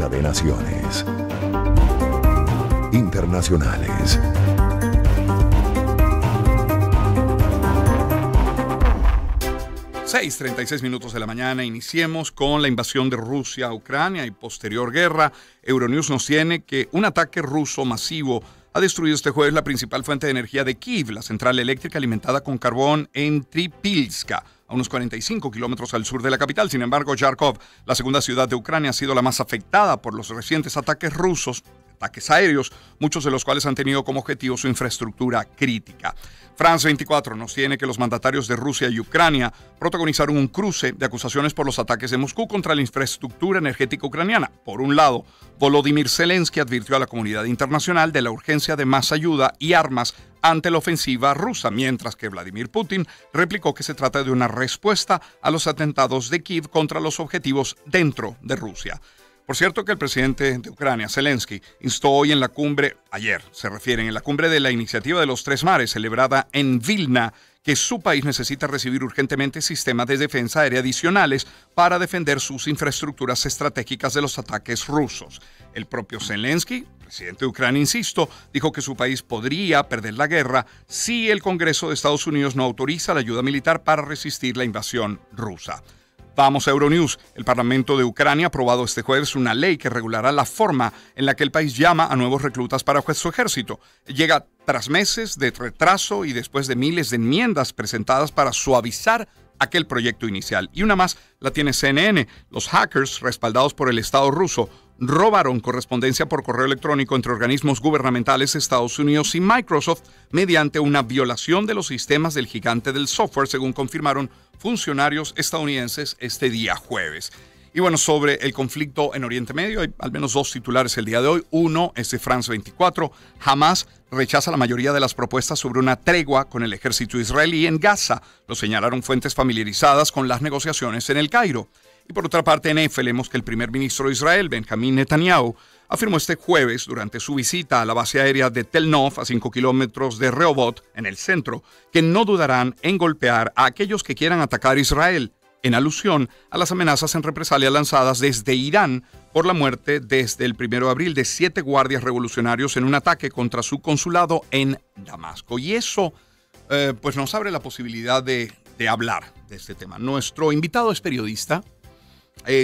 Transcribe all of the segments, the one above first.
Crónica de Naciones Internacionales. Seis 36 minutos de la mañana. Iniciemos con la invasión de Rusia a Ucrania y posterior guerra. Euronews nos tiene que un ataque ruso masivo ha destruido este jueves la principal fuente de energía de Kiev, la central eléctrica alimentada con carbón en Tripilska, a unos 45 kilómetros al sur de la capital. Sin embargo, Kharkov, la segunda ciudad de Ucrania, ha sido la más afectada por los recientes ataques rusos, ataques aéreos, muchos de los cuales han tenido como objetivo su infraestructura crítica. France 24 nos tiene que los mandatarios de Rusia y Ucrania protagonizaron un cruce de acusaciones por los ataques de Moscú contra la infraestructura energética ucraniana. Por un lado, Volodymyr Zelensky advirtió a la comunidad internacional de la urgencia de más ayuda y armas ante la ofensiva rusa, mientras que Vladimir Putin replicó que se trata de una respuesta a los atentados de Kiev contra los objetivos dentro de Rusia. Por cierto que el presidente de Ucrania, Zelensky, instó hoy en la cumbre, en la cumbre de la Iniciativa de los Tres Mares, celebrada en Vilna, que su país necesita recibir urgentemente sistemas de defensa aérea adicionales para defender sus infraestructuras estratégicas de los ataques rusos. El propio Zelensky, presidente de Ucrania, insisto, dijo que su país podría perder la guerra si el Congreso de Estados Unidos no autoriza la ayuda militar para resistir la invasión rusa. Vamos a Euronews. El Parlamento de Ucrania ha aprobado este jueves una ley que regulará la forma en la que el país llama a nuevos reclutas para su ejército. Llega tras meses de retraso y después de miles de enmiendas presentadas para suavizar aquel proyecto inicial. Y una más la tiene CNN. Los hackers, respaldados por el Estado ruso, robaron correspondencia por correo electrónico entre organismos gubernamentales de Estados Unidos y Microsoft mediante una violación de los sistemas del gigante del software, según confirmaron funcionarios estadounidenses este día jueves. Y bueno, sobre el conflicto en Oriente Medio, hay al menos dos titulares el día de hoy. Uno es de France 24. Hamás rechaza la mayoría de las propuestas sobre una tregua con el ejército israelí en Gaza. Lo señalaron fuentes familiarizadas con las negociaciones en El Cairo. Y por otra parte, en EFE leemos que el primer ministro de Israel, Benjamín Netanyahu, afirmó este jueves, durante su visita a la base aérea de Tel Nof, a 5 kilómetros de Rehovot, en el centro, que no dudarán en golpear a aquellos que quieran atacar a Israel, en alusión a las amenazas en represalia lanzadas desde Irán por la muerte desde el 1 de abril de 7 guardias revolucionarios en un ataque contra su consulado en Damasco. Y eso pues nos abre la posibilidad de hablar de este tema. Nuestro invitado es periodista.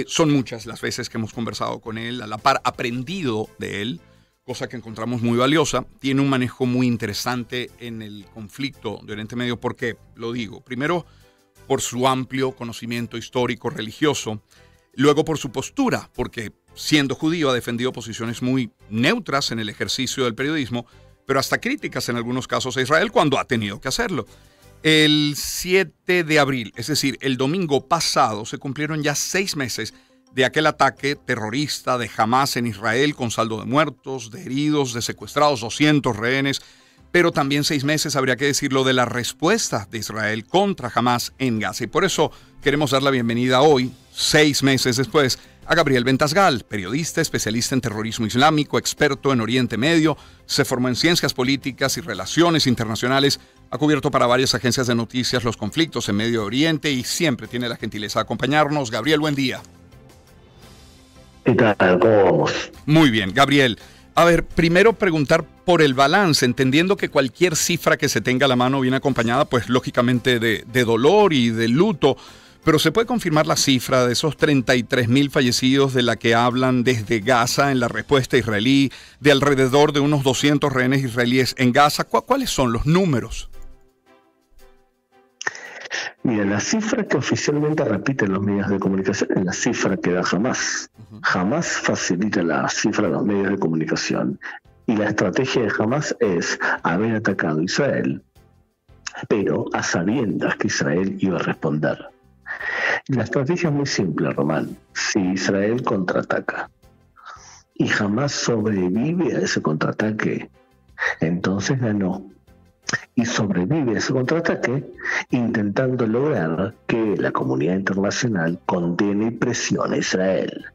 Son muchas las veces que hemos conversado con él, a la par aprendido de él, cosa que encontramos muy valiosa. Tiene un manejo muy interesante en el conflicto de Oriente Medio. ¿Por qué? Lo digo. Primero, por su amplio conocimiento histórico religioso. Luego, por su postura, porque siendo judío ha defendido posiciones muy neutras en el ejercicio del periodismo, pero hasta críticas en algunos casos a Israel cuando ha tenido que hacerlo. El 7 de abril, es decir, el domingo pasado, se cumplieron ya 6 meses de aquel ataque terrorista de Hamás en Israel, con saldo de muertos, de heridos, de secuestrados, 200 rehenes, pero también 6 meses, habría que decirlo, de la respuesta de Israel contra Hamás en Gaza. Y por eso queremos dar la bienvenida hoy, 6 meses después, a Gabriel Ventasgal, periodista, especialista en terrorismo islámico, experto en Oriente Medio, se formó en ciencias políticas y relaciones internacionales, ha cubierto para varias agencias de noticias los conflictos en Medio Oriente y siempre tiene la gentileza de acompañarnos. Gabriel, buen día. ¿Qué tal? ¿Cómo vamos? Muy bien, Gabriel. A ver, primero preguntar por el balance, entendiendo que cualquier cifra que se tenga a la mano viene acompañada, pues lógicamente de dolor y de luto, pero ¿se puede confirmar la cifra de esos 33.000 fallecidos de la que hablan desde Gaza en la respuesta israelí, de alrededor de unos 200 rehenes israelíes en Gaza? ¿Cuáles son los números? Mira, la cifra que oficialmente repiten los medios de comunicación es la cifra que da Hamás. Hamás facilita la cifra de los medios de comunicación. Y la estrategia de Hamás es haber atacado a Israel, pero a sabiendas que Israel iba a responder. La estrategia es muy simple, Román. Si Israel contraataca y Hamás sobrevive a ese contraataque, entonces ganó. Y sobrevive a ese contraataque intentando lograr que la comunidad internacional condene y presione a Israel.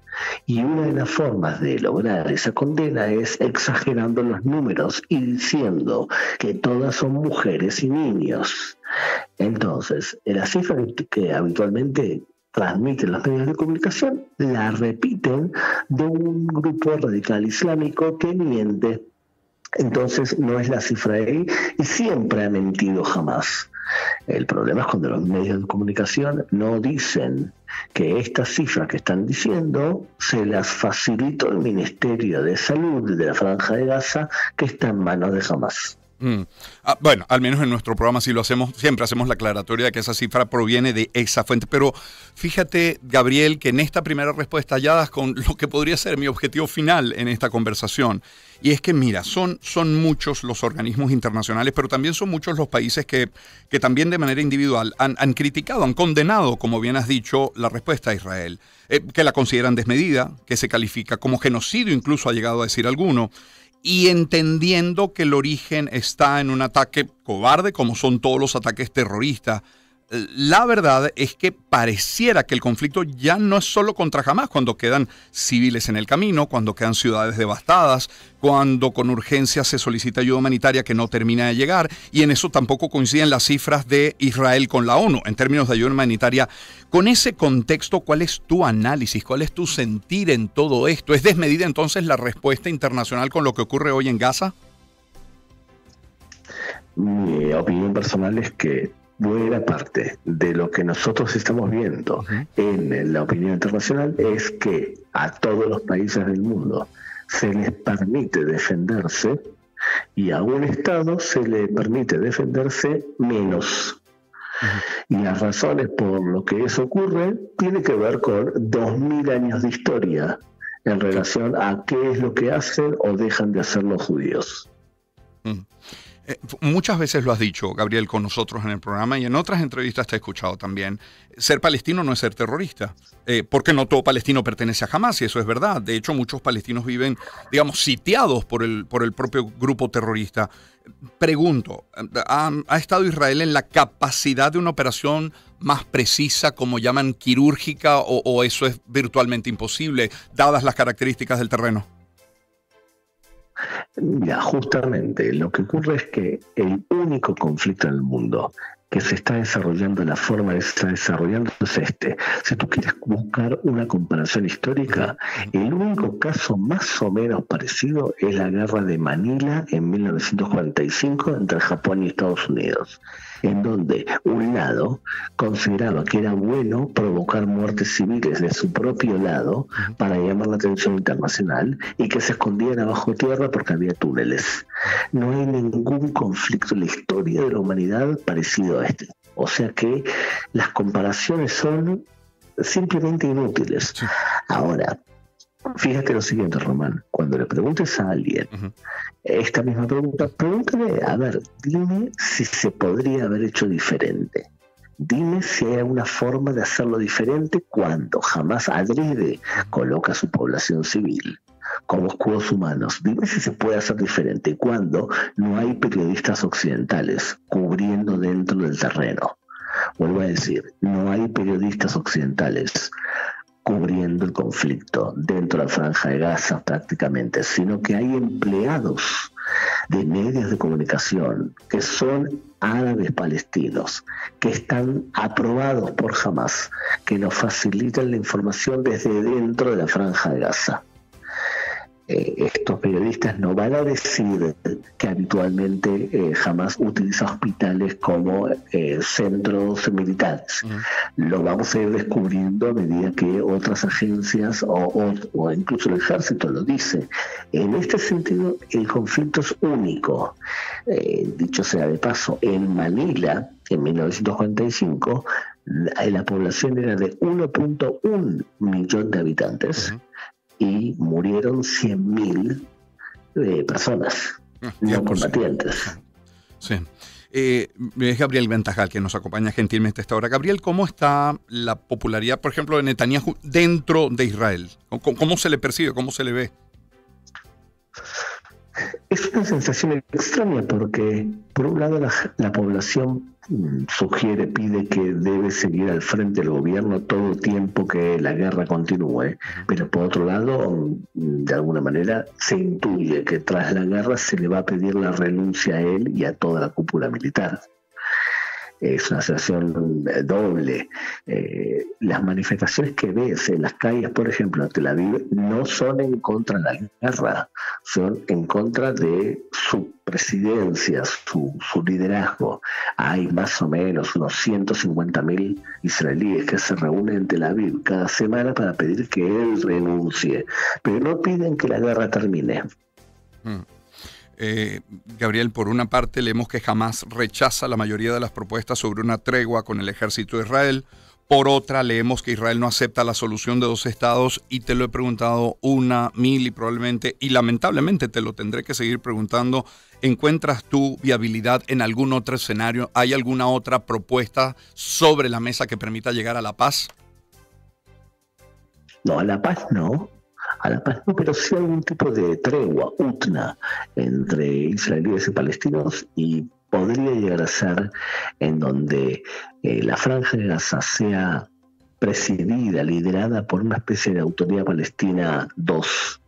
Y una de las formas de lograr esa condena es exagerando los números y diciendo que todas son mujeres y niños. Entonces, la cifra que habitualmente transmiten los medios de comunicación, la repiten de un grupo radical islámico que miente. Entonces no es la cifra de ahí y siempre ha mentido jamás. El problema es cuando los medios de comunicación no dicen que estas cifras que están diciendo se las facilitó el Ministerio de Salud de la Franja de Gaza, que está en manos de Hamás. Bueno, al menos en nuestro programa sí lo hacemos, siempre hacemos la aclaratoria de que esa cifra proviene de esa fuente, pero fíjate, Gabriel, que en esta primera respuesta ya das con lo que podría ser mi objetivo final en esta conversación, y es que mira, son muchos los organismos internacionales, pero también son muchos los países que también de manera individual han criticado, han condenado, como bien has dicho, la respuesta a Israel, que la consideran desmedida, que se califica como genocidio, incluso ha llegado a decir alguno, y entendiendo que el origen está en un ataque cobarde, como son todos los ataques terroristas. La verdad es que pareciera que el conflicto ya no es solo contra Hamás, cuando quedan civiles en el camino, cuando quedan ciudades devastadas, cuando con urgencia se solicita ayuda humanitaria que no termina de llegar, y en eso tampoco coinciden las cifras de Israel con la ONU en términos de ayuda humanitaria. Con ese contexto, ¿cuál es tu análisis? ¿Cuál es tu sentir en todo esto? ¿Es desmedida entonces la respuesta internacional con lo que ocurre hoy en Gaza? Mi opinión personal es que buena parte de lo que nosotros estamos viendo en la opinión internacional es que a todos los países del mundo se les permite defenderse y a un Estado se le permite defenderse menos. Y las razones por lo que eso ocurre tiene que ver con 2000 años de historia en relación a qué es lo que hacen o dejan de hacer los judíos. Muchas veces lo has dicho, Gabriel, con nosotros en el programa y en otras entrevistas te he escuchado también. Ser palestino no es ser terrorista, porque no todo palestino pertenece a Hamás, y eso es verdad. De hecho, muchos palestinos viven, digamos, sitiados por el propio grupo terrorista. Pregunto, ¿ha estado Israel en la capacidad de una operación más precisa, como llaman quirúrgica, o eso es virtualmente imposible, dadas las características del terreno? Mira, justamente lo que ocurre es que el único conflicto en el mundo que se está desarrollando, la forma de estar desarrollando es este. Si tú quieres buscar una comparación histórica, el único caso más o menos parecido es la guerra de Manila en 1945 entre Japón y Estados Unidos, en donde un lado consideraba que era bueno provocar muertes civiles de su propio lado para llamar la atención internacional y que se escondían abajo tierra porque había túneles. No hay ningún conflicto en la historia de la humanidad parecido a este. O sea que las comparaciones son simplemente inútiles. Sí. Ahora, fíjate lo siguiente, Román, cuando le preguntes a alguien esta misma pregunta, pregúntale, a ver, dime si se podría haber hecho diferente. Dime si hay una forma de hacerlo diferente cuando jamás adrede coloca a su población civil como escudos humanos. Dime si se puede hacer diferente cuando no hay periodistas occidentales cubriendo dentro del terreno. Vuelvo a decir, no hay periodistas occidentales cubriendo el conflicto dentro de la Franja de Gaza prácticamente, sino que hay empleados de medios de comunicación que son árabes palestinos, que están aprobados por Hamás, que nos facilitan la información desde dentro de la Franja de Gaza. Estos periodistas no van a decir que habitualmente Hamás utiliza hospitales como centros militares. Lo vamos a ir descubriendo a medida que otras agencias o incluso el ejército lo dice. En este sentido, el conflicto es único. Dicho sea de paso, en Manila, en 1945, la población era de 1.1 millón de habitantes. Y murieron 100.000 personas no combatientes. Sí. Es Gabriel Ventajal, que nos acompaña gentilmente a esta hora. Gabriel, ¿cómo está la popularidad, por ejemplo, de Netanyahu dentro de Israel? ¿Cómo se le percibe? ¿Cómo se le ve? Es una sensación extraña porque, por un lado, la población pide que debe seguir al frente del gobierno todo el tiempo que la guerra continúe, pero por otro lado, de alguna manera, se intuye que tras la guerra se le va a pedir la renuncia a él y a toda la cúpula militar. es una sensación doble. Las manifestaciones que ves en las calles, por ejemplo, en Tel Aviv, no son en contra de la guerra, son en contra de su presidencia, su liderazgo. Hay más o menos unos 150.000 israelíes que se reúnen en Tel Aviv cada semana para pedir que él renuncie, pero no piden que la guerra termine. Gabriel, por una parte leemos que Hamás rechaza la mayoría de las propuestas sobre una tregua con el ejército de Israel. Por otra, leemos que Israel no acepta la solución de 2 estados, y te lo he preguntado 1, 1000 y probablemente, y lamentablemente te lo tendré que seguir preguntando. ¿Encuentras tú viabilidad en algún otro escenario? ¿Hay alguna otra propuesta sobre la mesa que permita llegar a la paz? No, a la paz no. A la paz no, pero sí algún tipo de tregua, utna, entre israelíes y palestinos, y podría llegar a ser en donde la Franja de Gaza sea presidida, liderada por una especie de autoridad palestina 2,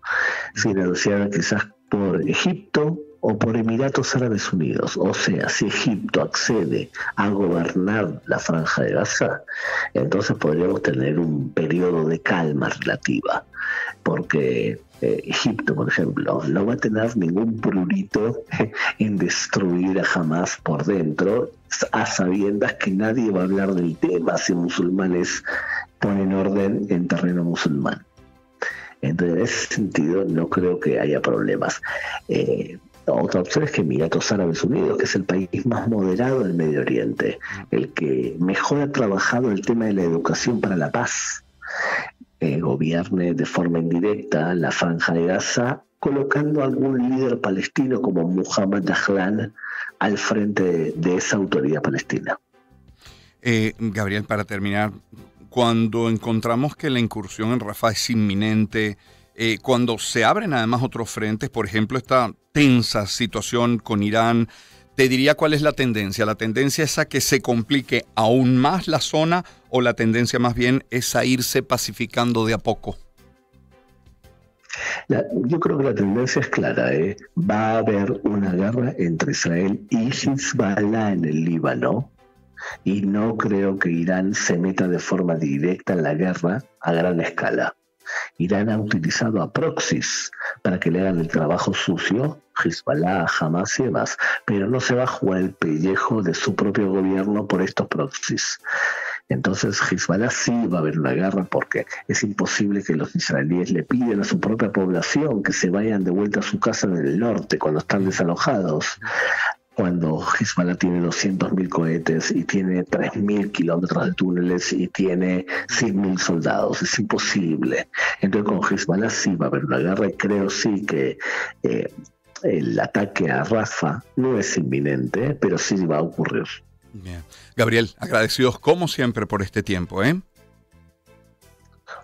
financiada quizás por Egipto o por Emiratos Árabes Unidos. O sea, si Egipto accede a gobernar la Franja de Gaza, entonces podríamos tener un periodo de calma relativa, porque Egipto, por ejemplo, no va a tener ningún prurito en destruir a Hamás por dentro, a sabiendas que nadie va a hablar del tema si musulmanes ponen orden en terreno musulmán. Entonces, en ese sentido, no creo que haya problemas. Otra opción es que Emiratos Árabes Unidos, que es el país más moderado del Medio Oriente, el que mejor ha trabajado el tema de la educación para la paz, gobierne de forma indirecta la Franja de Gaza, colocando a algún líder palestino como Muhammad Dahlan al frente de esa autoridad palestina. Gabriel, para terminar, cuando encontramos que la incursión en Rafah es inminente, cuando se abren además otros frentes, por ejemplo, esta tensa situación con Irán, te diría cuál es la tendencia. ¿La tendencia es a que se complique aún más la zona, o la tendencia más bien es a irse pacificando de a poco? Yo creo que la tendencia es clara. Va a haber una guerra entre Israel y Hezbollah en el Líbano, y no creo que Irán se meta de forma directa en la guerra a gran escala. Irán ha utilizado a proxies para que le hagan el trabajo sucio, Hezbollah, Hamas y demás, pero no se va a jugar el pellejo de su propio gobierno por estos proxies. Entonces Hezbollah sí va a haber una guerra, porque es imposible que los israelíes le piden a su propia población que se vayan de vuelta a su casa en el norte cuando están desalojados, cuando Hezbollah tiene 200.000 cohetes y tiene 3.000 kilómetros de túneles y tiene 100.000 soldados. Es imposible. Entonces con Hezbollah sí va a haber una guerra, y creo sí que el ataque a Rafah no es inminente, pero sí va a ocurrir. Bien. Gabriel, agradecidos como siempre por este tiempo, ¿eh?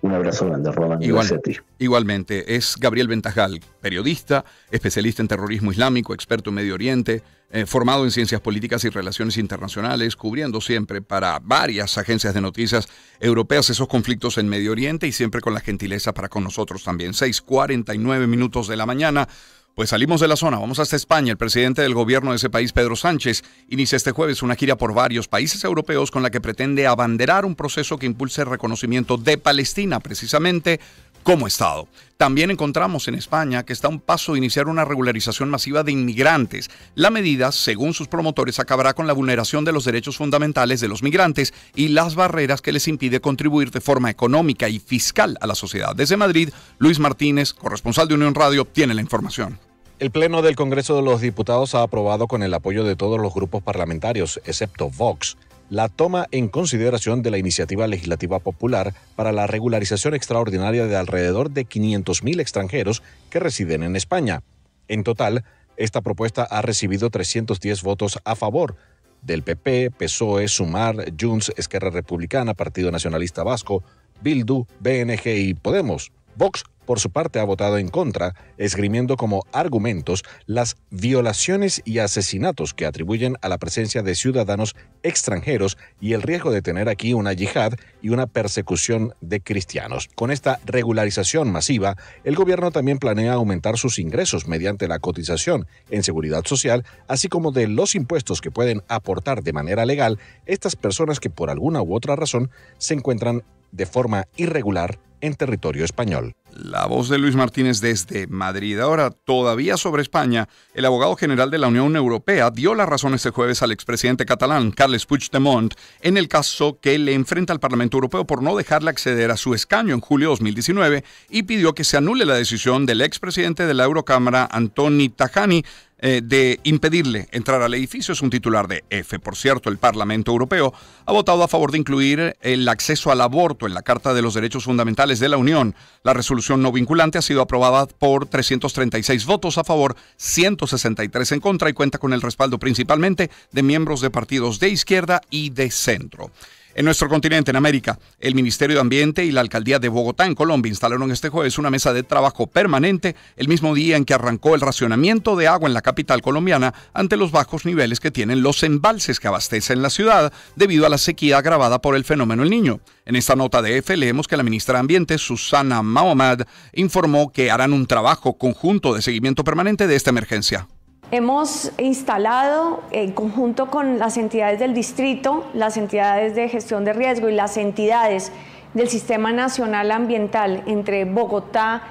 Un abrazo grande, Roman. Gracias a ti. Igualmente, es Gabriel Ventajal, periodista, especialista en terrorismo islámico, experto en Medio Oriente, formado en ciencias políticas y relaciones internacionales, cubriendo siempre para varias agencias de noticias europeas esos conflictos en Medio Oriente, y siempre con la gentileza para con nosotros también. 6:49 minutos de la mañana. Pues salimos de la zona, vamos hasta España. El presidente del gobierno de ese país, Pedro Sánchez, inicia este jueves una gira por varios países europeos con la que pretende abanderar un proceso que impulse el reconocimiento de Palestina, precisamente como Estado. También encontramos en España que está a un paso de iniciar una regularización masiva de inmigrantes. La medida, según sus promotores, acabará con la vulneración de los derechos fundamentales de los migrantes y las barreras que les impide contribuir de forma económica y fiscal a la sociedad. Desde Madrid, Luis Martínez, corresponsal de Unión Radio, tiene la información. El Pleno del Congreso de los Diputados ha aprobado, con el apoyo de todos los grupos parlamentarios, excepto Vox, la toma en consideración de la iniciativa legislativa popular para la regularización extraordinaria de alrededor de 500.000 extranjeros que residen en España. En total, esta propuesta ha recibido 310 votos a favor del PP, PSOE, Sumar, Junts, Esquerra Republicana, Partido Nacionalista Vasco, Bildu, BNG y Podemos. Vox, por su parte, ha votado en contra, esgrimiendo como argumentos las violaciones y asesinatos que atribuyen a la presencia de ciudadanos extranjeros y el riesgo de tener aquí una yihad y una persecución de cristianos. Con esta regularización masiva, el gobierno también planea aumentar sus ingresos mediante la cotización en seguridad social, así como de los impuestos que pueden aportar de manera legal estas personas que por alguna u otra razón se encuentran de forma irregular en territorio español. La voz de Luis Martínez desde Madrid. Ahora, todavía sobre España, el abogado general de la Unión Europea dio la razón este jueves al expresidente catalán, Carles Puigdemont, en el caso que le enfrenta al Parlamento Europeo por no dejarle acceder a su escaño en julio de 2019 y pidió que se anule la decisión del expresidente de la Eurocámara, Antoni Tajani, de impedirle entrar al edificio. Es un titular de EFE. Por cierto, el Parlamento Europeo ha votado a favor de incluir el acceso al aborto en la Carta de los Derechos Fundamentales de la Unión. La resolución no vinculante ha sido aprobada por 336 votos a favor, 163 en contra y cuenta con el respaldo principalmente de miembros de partidos de izquierda y de centro. En nuestro continente, en América, el Ministerio de Ambiente y la Alcaldía de Bogotá, en Colombia, instalaron este jueves una mesa de trabajo permanente el mismo día en que arrancó el racionamiento de agua en la capital colombiana ante los bajos niveles que tienen los embalses que abastecen la ciudad debido a la sequía agravada por el fenómeno El Niño. En esta nota de EFE leemos que la ministra de Ambiente, Susana Mahamad, informó que harán un trabajo conjunto de seguimiento permanente de esta emergencia. Hemos instalado, en conjunto con las entidades del distrito, las entidades de gestión de riesgo y las entidades del Sistema Nacional Ambiental entre Bogotá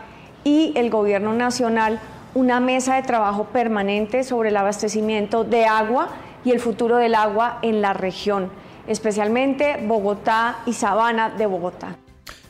y el Gobierno Nacional, una mesa de trabajo permanente sobre el abastecimiento de agua y el futuro del agua en la región, especialmente Bogotá y Sabana de Bogotá.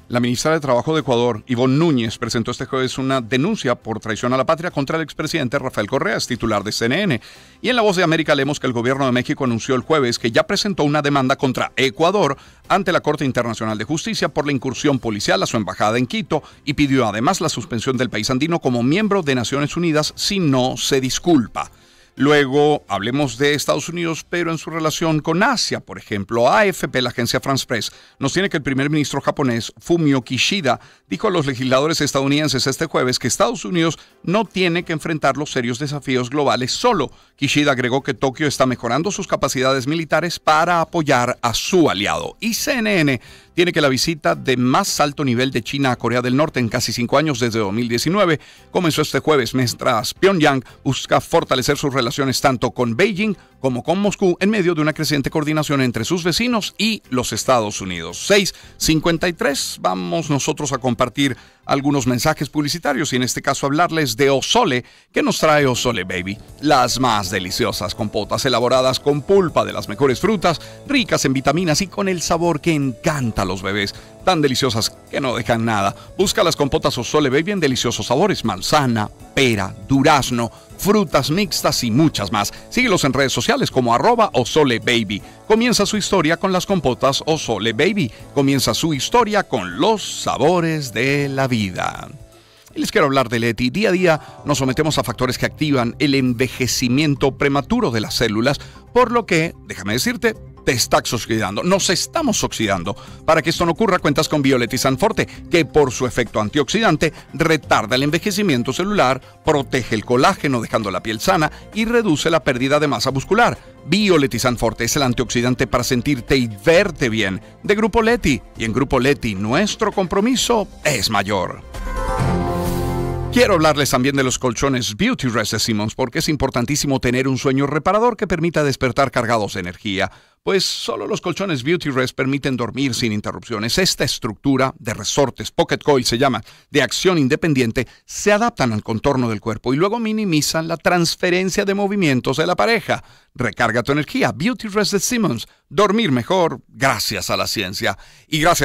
La ministra de Trabajo de Ecuador, Ivonne Núñez, presentó este jueves una denuncia por traición a la patria contra el expresidente Rafael Correa, titular de CNN. Y en La Voz de América leemos que el gobierno de México anunció el jueves que ya presentó una demanda contra Ecuador ante la Corte Internacional de Justicia por la incursión policial a su embajada en Quito y pidió además la suspensión del país andino como miembro de Naciones Unidas si no se disculpa. Luego hablemos de Estados Unidos, pero en su relación con Asia. Por ejemplo, AFP, la agencia France Press, nos tiene que el primer ministro japonés, Fumio Kishida, dijo a los legisladores estadounidenses este jueves que Estados Unidos no tiene que enfrentar los serios desafíos globales solo. Kishida agregó que Tokio está mejorando sus capacidades militares para apoyar a su aliado. Y CNN tiene que la visita de más alto nivel de China a Corea del Norte en casi 5 años desde 2019 comenzó este jueves, mientras Pyongyang busca fortalecer sus relaciones tanto con Beijing como con Moscú en medio de una creciente coordinación entre sus vecinos y los Estados Unidos. 6:53, vamos nosotros a compartir algunos mensajes publicitarios y en este caso hablarles de Osole. ¿Qué nos trae Osole Baby? Las más deliciosas compotas elaboradas con pulpa de las mejores frutas, ricas en vitaminas y con el sabor que encanta a los bebés, tan deliciosas que no dejan nada. Busca las compotas Osole Baby en deliciosos sabores: manzana, pera, durazno, frutas mixtas y muchas más. Síguelos en redes sociales como @OsoleBaby. Comienza su historia con las compotas Osole Baby. Comienza su historia con los sabores de la vida. Y les quiero hablar de Leti. Día a día nos sometemos a factores que activan el envejecimiento prematuro de las células, por lo que, déjame decirte, te estás oxidando. Nos estamos oxidando. Para que esto no ocurra, cuentas con Bioletizan Forte, que por su efecto antioxidante retarda el envejecimiento celular, protege el colágeno dejando la piel sana y reduce la pérdida de masa muscular. Bioletizan Forte es el antioxidante para sentirte y verte bien de Grupo Leti. Y en Grupo Leti nuestro compromiso es mayor. Quiero hablarles también de los colchones Beauty Rest de Simmons, porque es importantísimo tener un sueño reparador que permita despertar cargados de energía. Pues solo los colchones Beauty Rest permiten dormir sin interrupciones. Esta estructura de resortes, Pocket Coil se llama, de acción independiente, se adaptan al contorno del cuerpo y luego minimizan la transferencia de movimientos de la pareja. Recarga tu energía. Beauty Rest de Simmons. Dormir mejor gracias a la ciencia. Y gracias